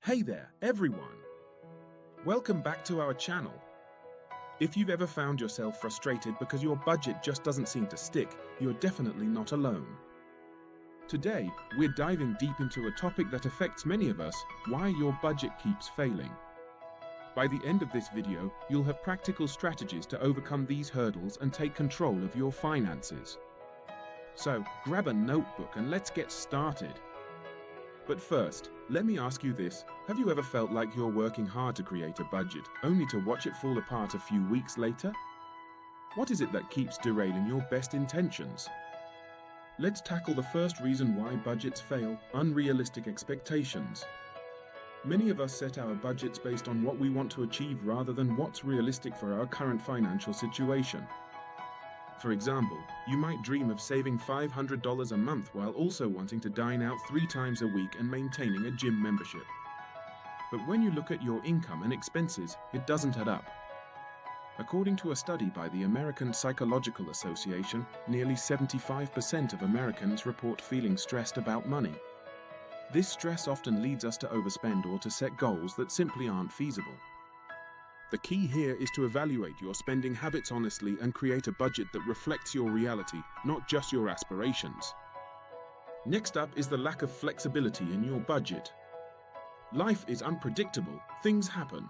Hey there, everyone! Welcome back to our channel. If you've ever found yourself frustrated because your budget just doesn't seem to stick, you're definitely not alone. Today, we're diving deep into a topic that affects many of us: why your budget keeps failing. By the end of this video, you'll have practical strategies to overcome these hurdles and take control of your finances. So, grab a notebook and let's get started. But first, let me ask you this: have you ever felt like you're working hard to create a budget, only to watch it fall apart a few weeks later? What is it that keeps derailing your best intentions? Let's tackle the first reason why budgets fail: unrealistic expectations. Many of us set our budgets based on what we want to achieve rather than what's realistic for our current financial situation. For example, you might dream of saving $500 a month while also wanting to dine out 3 times a week and maintaining a gym membership. But when you look at your income and expenses, it doesn't add up. According to a study by the American Psychological Association, nearly 75% of Americans report feeling stressed about money. This stress often leads us to overspend or to set goals that simply aren't feasible. The key here is to evaluate your spending habits honestly and create a budget that reflects your reality, not just your aspirations. Next up is the lack of flexibility in your budget. Life is unpredictable, things happen.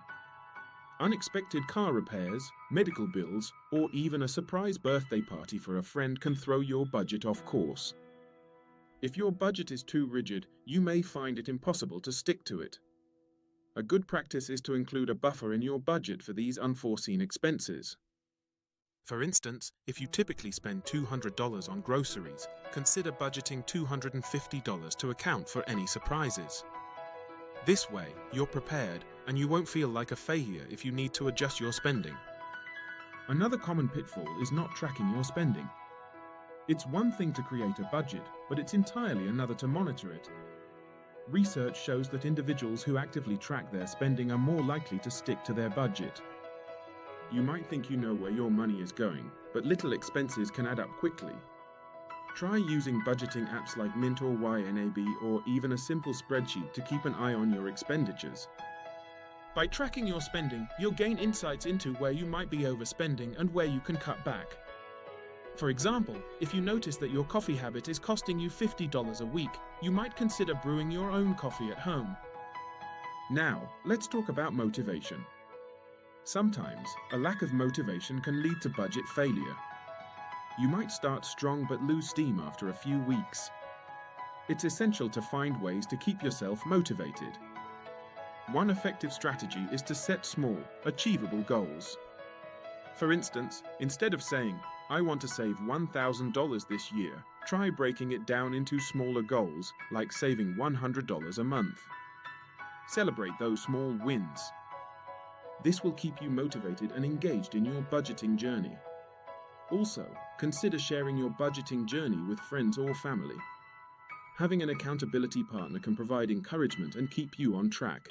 Unexpected car repairs, medical bills, or even a surprise birthday party for a friend can throw your budget off course. If your budget is too rigid, you may find it impossible to stick to it. A good practice is to include a buffer in your budget for these unforeseen expenses. For instance, if you typically spend $200 on groceries, consider budgeting $250 to account for any surprises. This way, you're prepared and you won't feel like a failure if you need to adjust your spending. Another common pitfall is not tracking your spending. It's one thing to create a budget, but it's entirely another to monitor it. Research shows that individuals who actively track their spending are more likely to stick to their budget. You might think you know where your money is going, but little expenses can add up quickly. Try using budgeting apps like Mint or YNAB, or even a simple spreadsheet to keep an eye on your expenditures. By tracking your spending, you'll gain insights into where you might be overspending and where you can cut back. For example, if you notice that your coffee habit is costing you $50 a week, you might consider brewing your own coffee at home. Now, let's talk about motivation. Sometimes, a lack of motivation can lead to budget failure. You might start strong but lose steam after a few weeks. It's essential to find ways to keep yourself motivated. One effective strategy is to set small, achievable goals. For instance, instead of saying, "I want to save $1,000 this year," try breaking it down into smaller goals, like saving $100 a month. Celebrate those small wins. This will keep you motivated and engaged in your budgeting journey. Also, consider sharing your budgeting journey with friends or family. Having an accountability partner can provide encouragement and keep you on track.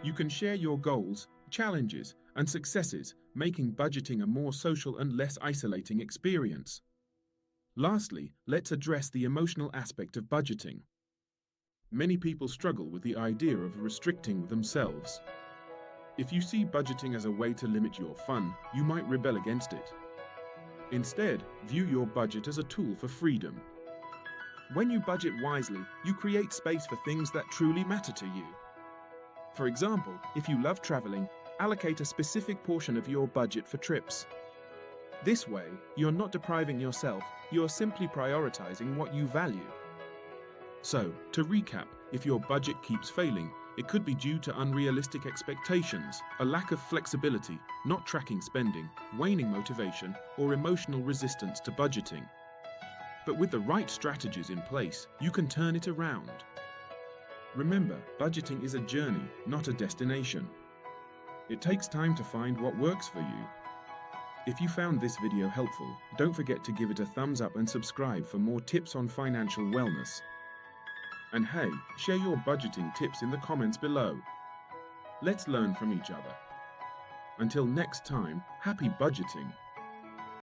You can share your goals, challenges, and successes, making budgeting a more social and less isolating experience. Lastly, let's address the emotional aspect of budgeting. Many people struggle with the idea of restricting themselves. If you see budgeting as a way to limit your fun, you might rebel against it. Instead, view your budget as a tool for freedom. When you budget wisely, you create space for things that truly matter to you. For example, if you love traveling, allocate a specific portion of your budget for trips. This way, you're not depriving yourself, you're simply prioritizing what you value. So, to recap, if your budget keeps failing, it could be due to unrealistic expectations, a lack of flexibility, not tracking spending, waning motivation, or emotional resistance to budgeting. But with the right strategies in place, you can turn it around. Remember, budgeting is a journey, not a destination. It takes time to find what works for you. If you found this video helpful, don't forget to give it a thumbs up and subscribe for more tips on financial wellness. And hey, share your budgeting tips in the comments below. Let's learn from each other. Until next time, happy budgeting!